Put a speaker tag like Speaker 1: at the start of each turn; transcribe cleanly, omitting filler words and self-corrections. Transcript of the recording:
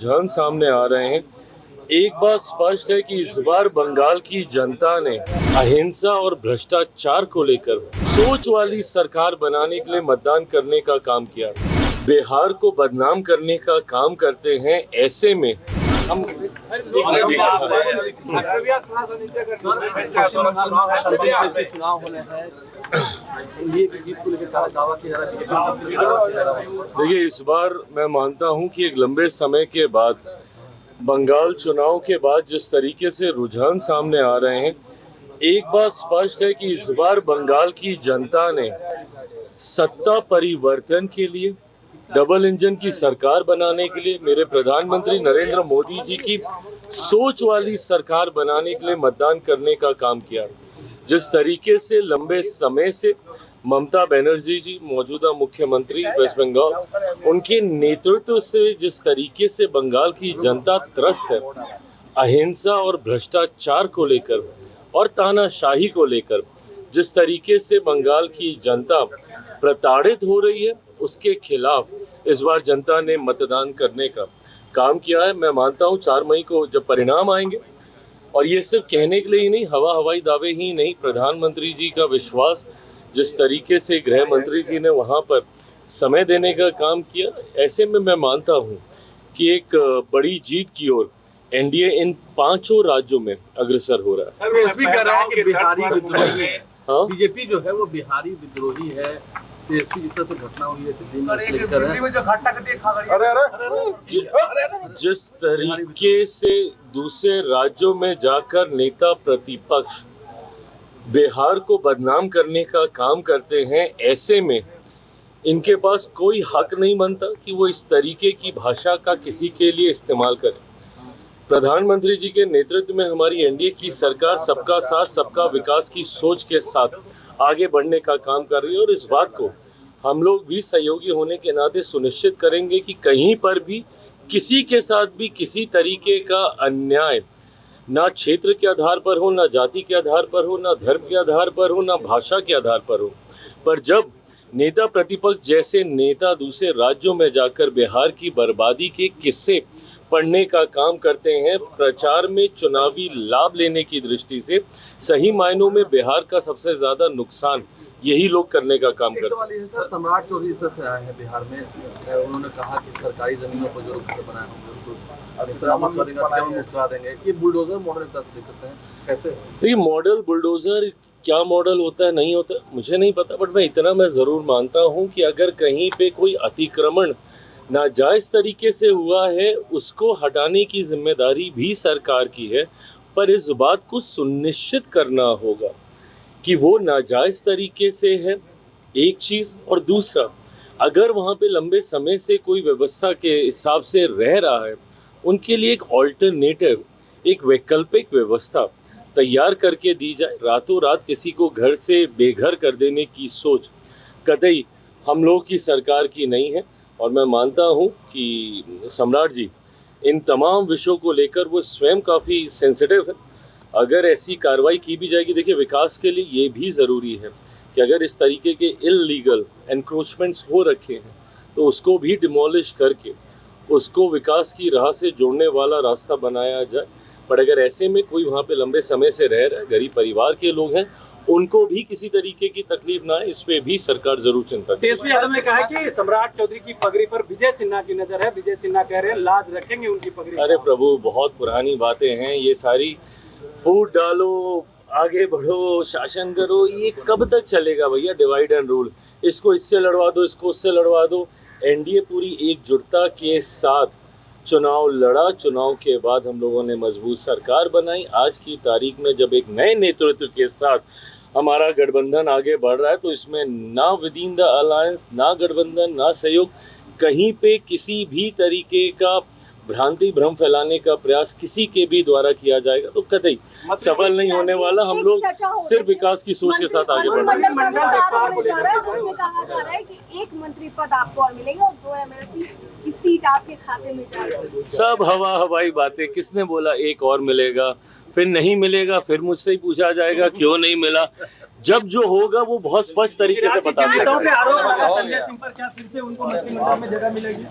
Speaker 1: रुझान सामने आ रहे हैं। एक बात स्पष्ट है कि इस बार बंगाल की जनता ने अहिंसा और भ्रष्टाचार को लेकर सोच वाली सरकार बनाने के लिए मतदान करने का काम किया। बिहार को बदनाम करने का काम करते हैं। ऐसे में हम देखिए, इस बार मैं मानता हूं कि एक लंबे समय के बाद बंगाल चुनाव के बाद जिस तरीके से रुझान सामने आ रहे हैं, एक बात स्पष्ट है कि इस बार बंगाल की जनता ने सत्ता परिवर्तन के लिए, डबल इंजन की सरकार बनाने के लिए, मेरे प्रधानमंत्री नरेंद्र मोदी जी की सोच वाली सरकार बनाने के लिए मतदान करने का काम किया। जिस तरीके से लंबे समय से ममता बनर्जी जी मौजूदा मुख्यमंत्री वेस्ट बंगाल, उनके नेतृत्व से जिस तरीके से बंगाल की जनता त्रस्त है अहिंसा और भ्रष्टाचार को लेकर और तानाशाही को लेकर, जिस तरीके से बंगाल की जनता प्रताड़ित हो रही है, उसके खिलाफ इस बार जनता ने मतदान करने का काम किया है। मैं मानता हूं 4 मई को जब परिणाम आएंगे, और ये सिर्फ कहने के लिए ही नहीं, हवाई दावे ही नहीं, प्रधानमंत्री जी का विश्वास, जिस तरीके से गृह मंत्री जी ने वहां पर समय देने का काम किया, ऐसे में मैं मानता हूं कि एक बड़ी जीत की ओर एनडीए इन 5 राज्यों में अग्रसर हो रहा है।
Speaker 2: बिहारी विद्रोही है। बीजेपी जो है वो बिहारी विद्रोही है। जिस तरह से घटना हुई है
Speaker 1: जिस तरीके से दूसरे राज्यों में जाकर नेता प्रतिपक्ष बिहार को बदनाम करने का काम करते हैं, ऐसे में इनके पास कोई हक नहीं बनता कि वो इस तरीके की भाषा का किसी के लिए इस्तेमाल करें। प्रधानमंत्री जी के नेतृत्व में हमारी एनडीए की सरकार सबका साथ सबका विकास की सोच के साथ आगे बढ़ने का काम कर रही है, और इस बात को हम लोग भी सहयोगी होने के नाते सुनिश्चित करेंगे कि कहीं पर भी किसी के साथ भी किसी तरीके का अन्याय ना क्षेत्र के आधार पर हो, ना जाति के आधार पर हो, ना धर्म के आधार पर हो, ना भाषा के आधार पर हो। पर जब नेता प्रतिपक्ष जैसे नेता दूसरे राज्यों में जाकर बिहार की बर्बादी के किस्से पढ़ने का काम करते हैं, प्रचार में चुनावी लाभ लेने की दृष्टि से, सही मायनों में बिहार का सबसे ज्यादा नुकसान यही लोग करने का काम करते हैं।
Speaker 2: सम्राट चौधरी से आए हैं बिहार में, उन्होंने कहा कि सरकारी जमीनों को जो घर बनाए होंगे उनको देंगे। ये बुलडोजर मॉडल देख सकते हैं कैसे?
Speaker 1: देखिए, मॉडल बुलडोजर क्या मॉडल होता है नहीं होता मुझे नहीं पता, बट मैं इतना मैं जरूर मानता हूं कि अगर कहीं पे कोई अतिक्रमण नाजायज तरीके से हुआ है, उसको हटाने की जिम्मेदारी भी सरकार की है, पर इस बात को सुनिश्चित करना होगा कि वो नाजायज तरीके से है, एक चीज, और दूसरा, अगर वहां पे लंबे समय से कोई व्यवस्था के हिसाब से रह रहा है, उनके लिए एक ऑल्टरनेटिव, एक वैकल्पिक व्यवस्था तैयार करके दी जाए। रातों रात किसी को घर से बेघर कर देने की सोच कतई हम लोग की सरकार की नहीं है, और मैं मानता हूं कि सम्राट जी इन तमाम विषयों को लेकर वो स्वयं काफ़ी सेंसिटिव है। अगर ऐसी कार्रवाई की भी जाएगी, देखिए, विकास के लिए ये भी ज़रूरी है कि अगर इस तरीके के इल्लीगल एनक्रोचमेंट्स हो रखे हैं तो उसको भी डिमोलिश करके उसको विकास की राह से जोड़ने वाला रास्ता बनाया जाए। पर अगर ऐसे में कोई वहाँ पे लंबे समय से रह रहा है, गरीब परिवार के लोग हैं, उनको भी किसी तरीके की तकलीफ ना है, इस पे भी सरकार जरूर चिंता करे।
Speaker 3: तेजस्वी यादव ने कहा है कि सम्राट चौधरी की पगड़ी पर विजय सिन्हा की नजर है। विजय सिन्हा कह रहे हैं लाज रखेंगे उनकी पगड़ी।
Speaker 1: अरे प्रभु, बहुत पुरानी बातें हैं ये सारी। फूट डालो, आगे बढ़ो, शासन करो, ये कब तक चलेगा भैया? डिवाइड एंड रूल, इसको इससे लड़वा दो, इसको उससे लड़वा दो। एनडीए पूरी एकजुटता के साथ चुनाव लड़ा, चुनाव के बाद हम लोगों ने मजबूत सरकार बनाई। आज की तारीख में जब एक नए नेतृत्व के साथ हमारा गठबंधन आगे बढ़ रहा है, तो इसमें ना विद इन द अलायंस, ना गठबंधन, ना सहयोग, कहीं पे किसी भी तरीके का भ्रांति भ्रम फैलाने का प्रयास किसी के भी द्वारा किया जाएगा तो कतई सफल नहीं होने वाला। हम लोग सिर्फ विकास की सोच के साथ आगे बढ़ रहे हैं।
Speaker 4: उसमें कहा जा रहा है कि एक मंत्री पद आपको और मिलेंगे और 2 एमएलसी की सीट आपके खाते में जाएगी।
Speaker 1: सब हवाई बातें। किसने बोला एक और मिलेगा? फिर नहीं मिलेगा, फिर मुझसे ही पूछा जाएगा क्यों नहीं मिला। जब जो होगा वो बहुत स्पष्ट तरीके से बता देगा।
Speaker 3: संजय सिंह पर क्या फिर से उनको मंत्रिमंडल में जगह मिलेगी?